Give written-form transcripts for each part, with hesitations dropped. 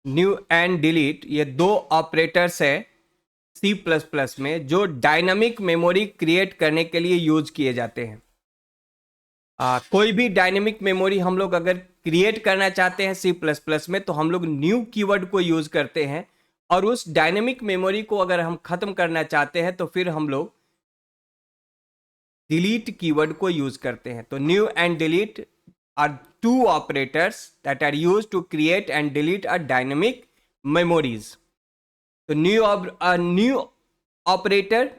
New and delete ये दो operators है सी प्लस प्लस में जो डायनामिक मेमोरी क्रिएट करने के लिए यूज किए जाते हैं। कोई भी डायनेमिक मेमोरी हम लोग अगर क्रिएट करना चाहते हैं सी प्लस प्लस में तो हम लोग न्यू कीवर्ड को यूज करते हैं, और उस डायनेमिक मेमोरी को अगर हम खत्म करना चाहते हैं तो फिर हम लोग डिलीट कीवर्ड को यूज करते हैं। तो new and delete are two operators that are use to create and delete a dynamic memories. तो न्यू ऑपरेटर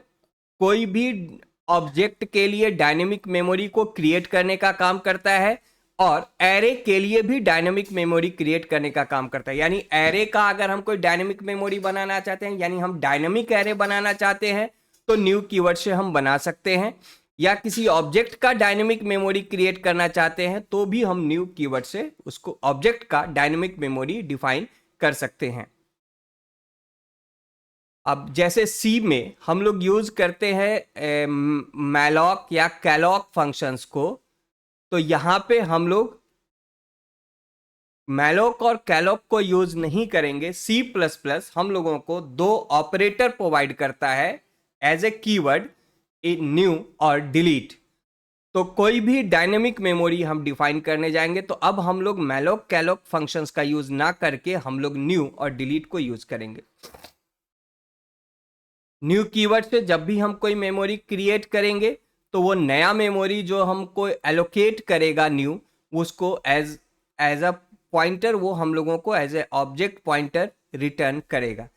कोई भी ऑब्जेक्ट के लिए डायनेमिक मेमोरी को क्रिएट करने का काम करता है, और एरे के लिए भी डायनेमिक मेमोरी क्रिएट करने का काम करता है। यानी एरे का अगर हम कोई डायनेमिक मेमोरी बनाना चाहते हैं, यानी हम डायनेमिक एरे बनाना चाहते हैं, तो न्यू कीवर्ड से हम बना सकते हैं, या किसी ऑब्जेक्ट का डायनेमिक मेमोरी क्रिएट करना चाहते हैं तो भी हम न्यू कीवर्ड से उसको ऑब्जेक्ट का डायनेमिक मेमोरी डिफाइन कर सकते हैं। अब जैसे सी में हम लोग यूज करते हैं मैलॉक या कैलॉक फंक्शंस को, तो यहां पे हम लोग मैलॉक और कैलॉक को यूज नहीं करेंगे। सी प्लस प्लस हम लोगों को दो ऑपरेटर प्रोवाइड करता है एज ए कीवर्ड, न्यू और डिलीट। तो कोई भी डायनेमिक मेमोरी हम डिफाइन करने जाएंगे तो अब हम लोग मैलॉक कैलॉक फंक्शंस का यूज ना करके हम लोग न्यू और डिलीट को यूज करेंगे। न्यू कीवर्ड से जब भी हम कोई मेमोरी क्रिएट करेंगे तो वो नया मेमोरी जो हमको एलोकेट करेगा न्यू, उसको एज अ पॉइंटर वो हम लोगों को as a object pointer return करेगा।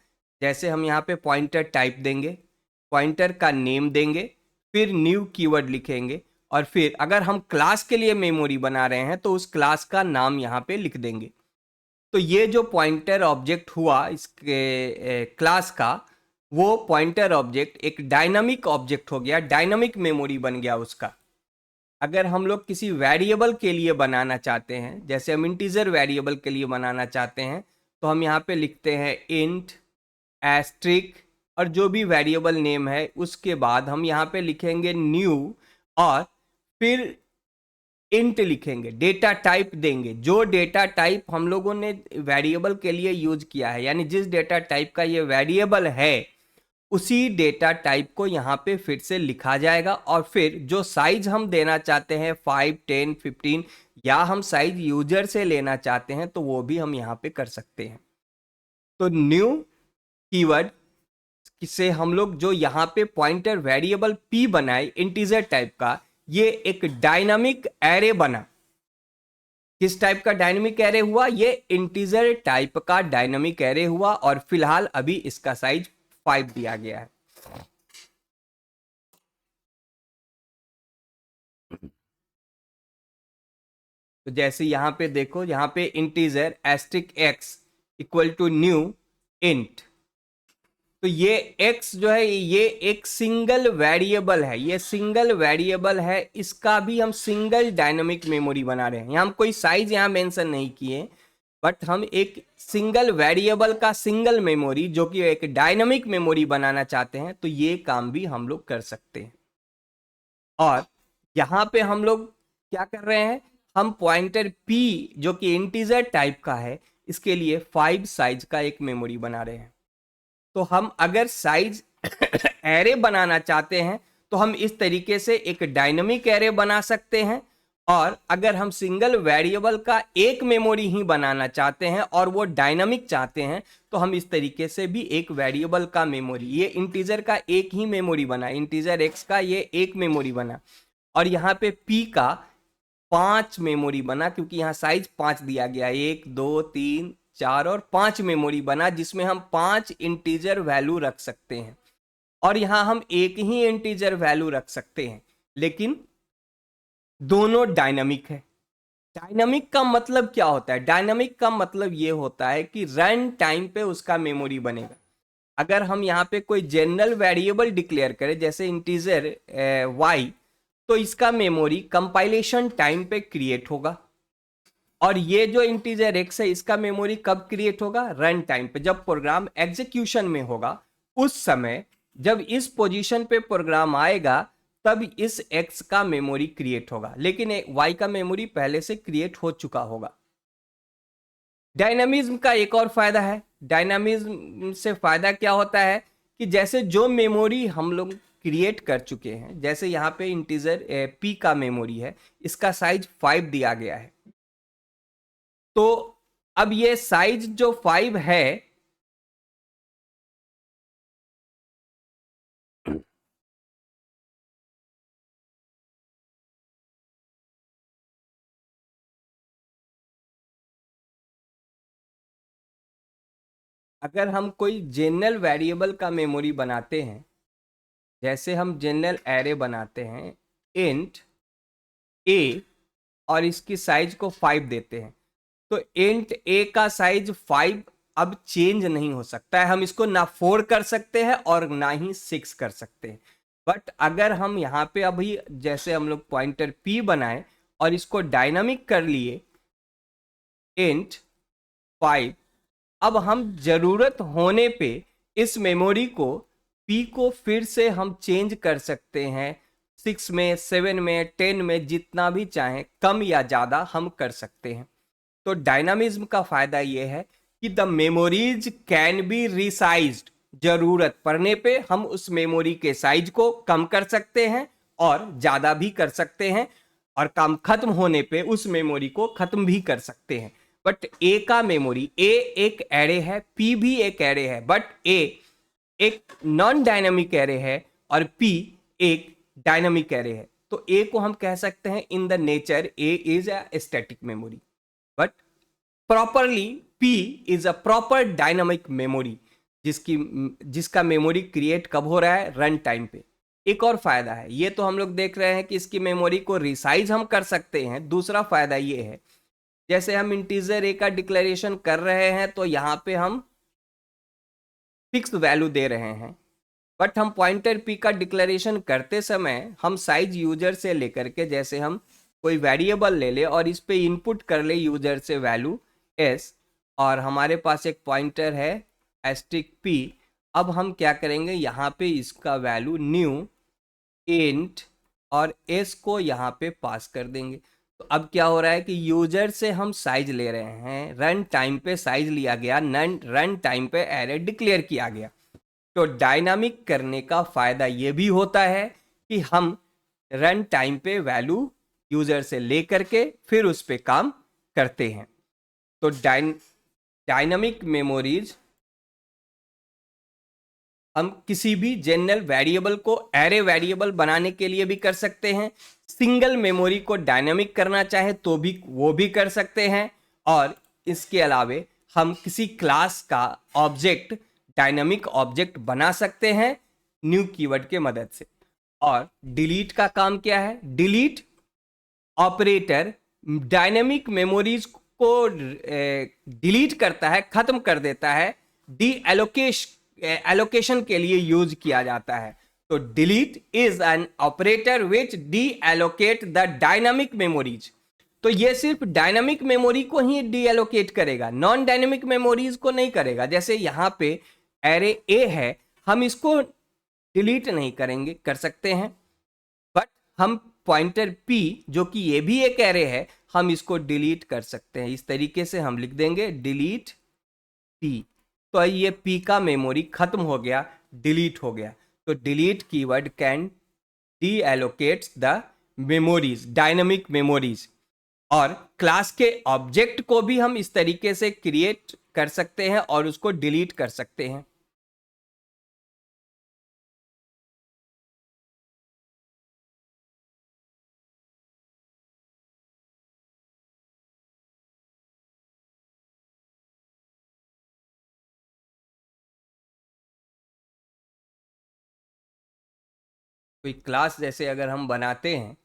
जैसे हम यहाँ पे पॉइंटर टाइप देंगे, पॉइंटर का नेम देंगे, फिर न्यू कीवर्ड लिखेंगे, और फिर अगर हम क्लास के लिए मेमोरी बना रहे हैं तो उस क्लास का नाम यहाँ पे लिख देंगे। तो ये जो पॉइंटर ऑब्जेक्ट हुआ इसके क्लास का, वो पॉइंटर ऑब्जेक्ट एक डायनामिक ऑब्जेक्ट हो गया, डायनामिक मेमोरी बन गया उसका। अगर हम लोग किसी वेरिएबल के लिए बनाना चाहते हैं, जैसे हम इंटीजर वेरिएबल के लिए बनाना चाहते हैं, तो हम यहाँ पे लिखते हैं इंट एस्ट्रिक और जो भी वेरिएबल नेम है उसके बाद हम यहाँ पे लिखेंगे न्यू, और फिर इंट लिखेंगे, डेटा टाइप देंगे। जो डेटा टाइप हम लोगों ने वेरिएबल के लिए यूज किया है, यानी जिस डेटा टाइप का ये वेरिएबल है उसी डेटा टाइप को यहाँ पे फिर से लिखा जाएगा, और फिर जो साइज हम देना चाहते हैं 5, 10, 15 या हम साइज यूजर से लेना चाहते हैं तो वो भी हम यहाँ पे कर सकते हैं। तो न्यू कीवर्ड से हम लोग जो यहाँ पे पॉइंटर वेरिएबल p बनाए इंटीजर टाइप का, ये एक डायनामिक एरे बना। किस टाइप का डायनामिक एरे हुआ? ये इंटीजर टाइप का डायनामिक एरे हुआ, और फिलहाल अभी इसका साइज 5 दिया गया है। तो जैसे यहाँ पे देखो, यहाँ पे integer asterisk x equal to new int, तो ये x जो है ये एक सिंगल वेरिएबल है, ये सिंगल वेरिएबल है, इसका भी हम सिंगल डायनामिक मेमोरी बना रहे हैं। हम कोई साइज यहाँ मेंशन नहीं किए, बट हम एक सिंगल वेरिएबल का सिंगल मेमोरी जो कि एक डायनामिक मेमोरी बनाना चाहते हैं, तो ये काम भी हम लोग कर सकते हैं। और यहाँ पे हम लोग क्या कर रहे हैं, हम पॉइंटर p जो कि इंटीजर टाइप का है, इसके लिए 5 साइज का एक मेमोरी बना रहे हैं। तो हम अगर साइज एरे बनाना चाहते हैं तो हम इस तरीके से एक डायनामिक एरे बना सकते हैं, और अगर हम सिंगल वेरिएबल का एक मेमोरी ही बनाना चाहते हैं और वो डायनामिक चाहते हैं तो हम इस तरीके से भी एक वेरिएबल का मेमोरी, ये इंटीजर का एक ही मेमोरी बना, इंटीजर x का ये एक मेमोरी बना, और यहाँ पे p का 5 मेमोरी बना, क्योंकि यहाँ साइज 5 दिया गया, 1, 2, 3, 4 और 5 मेमोरी बना, जिसमें हम 5 इंटीजर वैल्यू रख सकते हैं। और यहां हम एक ही इंटीजर वैल्यू रख सकते हैं, लेकिन दोनों डायनामिक है। डायनामिक का मतलब क्या होता है? डायनामिक का मतलब ये होता है कि रन टाइम पे उसका मेमोरी बनेगा। अगर हम यहाँ पे कोई जनरल वेरिएबल डिक्लेयर करें जैसे इंटीजर y, तो इसका मेमोरी कंपाइलेशन टाइम पे क्रिएट होगा, और ये जो इंटीजर x है इसका मेमोरी कब क्रिएट होगा? रन टाइम पे, जब प्रोग्राम एग्जीक्यूशन में होगा उस समय जब इस पोजीशन पे प्रोग्राम आएगा तब इस x का मेमोरी क्रिएट होगा, लेकिन y का मेमोरी पहले से क्रिएट हो चुका होगा। डायनामिज्म का एक और फायदा है। डायनामिज्म से फायदा क्या होता है कि जैसे जो मेमोरी हम लोग क्रिएट कर चुके हैं, जैसे यहाँ पे इंटीजर p का मेमोरी है, इसका साइज 5 दिया गया है। तो अब ये साइज जो 5 है, अगर हम कोई जनरल वेरिएबल का मेमोरी बनाते हैं, जैसे हम जनरल एरे बनाते हैं इंट ए और इसकी साइज को 5 देते हैं, तो इंट ए का साइज 5 अब चेंज नहीं हो सकता है। हम इसको ना 4 कर सकते हैं और ना ही 6 कर सकते हैं। बट अगर हम यहाँ पे अभी जैसे हम लोग पॉइंटर p बनाए और इसको डायनामिक कर लिए इंट 5, अब हम जरूरत होने पे इस मेमोरी को p को फिर से हम चेंज कर सकते हैं, 6 में, 7 में, 10 में, जितना भी चाहें, कम या ज़्यादा हम कर सकते हैं। तो डायनामिज्म का फायदा ये है कि द मेमोरीज कैन बी रिसाइज्ड। जरूरत पड़ने पे हम उस मेमोरी के साइज को कम कर सकते हैं और ज़्यादा भी कर सकते हैं, और काम खत्म होने पे उस मेमोरी को खत्म भी कर सकते हैं। बट ए का मेमोरी, ए एक एरे है, पी भी एक एरे है, बट ए एक नॉन डायनामिक एरे है और पी एक डायनामिक एरे है। तो ए को हम कह सकते हैं in the nature A is a static memory, but properly P is a proper dynamic memory, जिसका मेमोरी क्रिएट कब हो रहा है, रन टाइम पे। एक और फायदा है, ये तो हम लोग देख रहे हैं कि इसकी मेमोरी को रिसाइज हम कर सकते हैं। दूसरा फायदा ये है, जैसे हम इंटीजर ए का डिक्लेरेशन कर रहे हैं तो यहाँ पे हम फिक्स वैल्यू दे रहे हैं, बट हम पॉइंटर p का डिक्लेरेशन करते समय हम साइज यूजर से लेकर के, जैसे हम कोई वेरिएबल ले ले और इस पे इनपुट कर ले यूजर से वैल्यू s, और हमारे पास एक पॉइंटर है एस्ट्रिक p। अब हम क्या करेंगे, यहाँ पे इसका वैल्यू न्यू इंट और s को यहाँ पे पास कर देंगे। तो अब क्या हो रहा है कि यूजर से हम साइज ले रहे हैं, रन टाइम पे साइज लिया गया, रन टाइम पे एरे डिक्लेयर किया गया। तो डायनामिक करने का फायदा ये भी होता है कि हम रन टाइम पे वैल्यू यूजर से ले करके फिर उस पे काम करते हैं। तो डायनामिक मेमोरीज हम किसी भी जनरल वेरिएबल को एरे वेरिएबल बनाने के लिए भी कर सकते हैं। सिंगल मेमोरी को डायनामिक करना चाहे तो भी वो भी कर सकते हैं, और इसके अलावे हम किसी क्लास का ऑब्जेक्ट डायनामिक ऑब्जेक्ट बना सकते हैं न्यू कीवर्ड के मदद से। और डिलीट का काम क्या है, डिलीट ऑपरेटर डायनेमिक मेमोरीज को डिलीट करता है, खत्म कर देता है, डी एलोकेशन के लिए यूज किया जाता है। तो delete is an operator which D allocate the dynamic memories. तो ये सिर्फ डायनामिक मेमोरी को ही डी एलोकेट करेगा, नॉन डायनामिक मेमोरीज को नहीं करेगा। जैसे यहाँ पे एरे ए है, हम इसको डिलीट नहीं करेंगे, कर सकते हैं, बट हम पॉइंटर p जो कि ये भी एक एरे है, हम इसको डिलीट कर सकते हैं। इस तरीके से हम लिख देंगे डिलीट p, तो ये p का मेमोरी खत्म हो गया, डिलीट हो गया। तो delete keyword can D allocates the memories, dynamic memories. और क्लास के ऑब्जेक्ट को भी हम इस तरीके से क्रिएट कर सकते हैं और उसको डिलीट कर सकते हैं। कोई क्लास जैसे अगर हम बनाते हैं,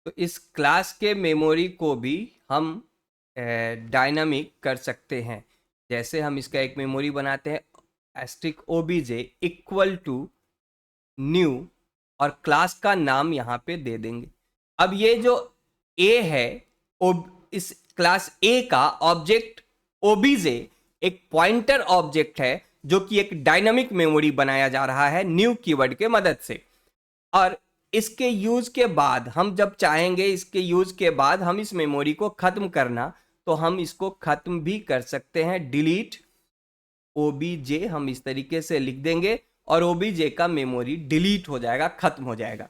तो इस क्लास के मेमोरी को भी हम डायनामिक कर सकते हैं। जैसे हम इसका एक मेमोरी बनाते हैं asterisk OBJ equal to new, और क्लास का नाम यहाँ पे दे देंगे। अब ये जो ए है, इस क्लास ए का ऑब्जेक्ट ओबीजे एक पॉइंटर ऑब्जेक्ट है जो कि एक डायनामिक मेमोरी बनाया जा रहा है न्यू कीवर्ड के मदद से। और इसके यूज के बाद हम जब चाहेंगे, इसके यूज के बाद हम इस मेमोरी को खत्म करना, तो हम इसको खत्म भी कर सकते हैं। डिलीट ओबीजे हम इस तरीके से लिख देंगे और ओबीजे का मेमोरी डिलीट हो जाएगा, खत्म हो जाएगा।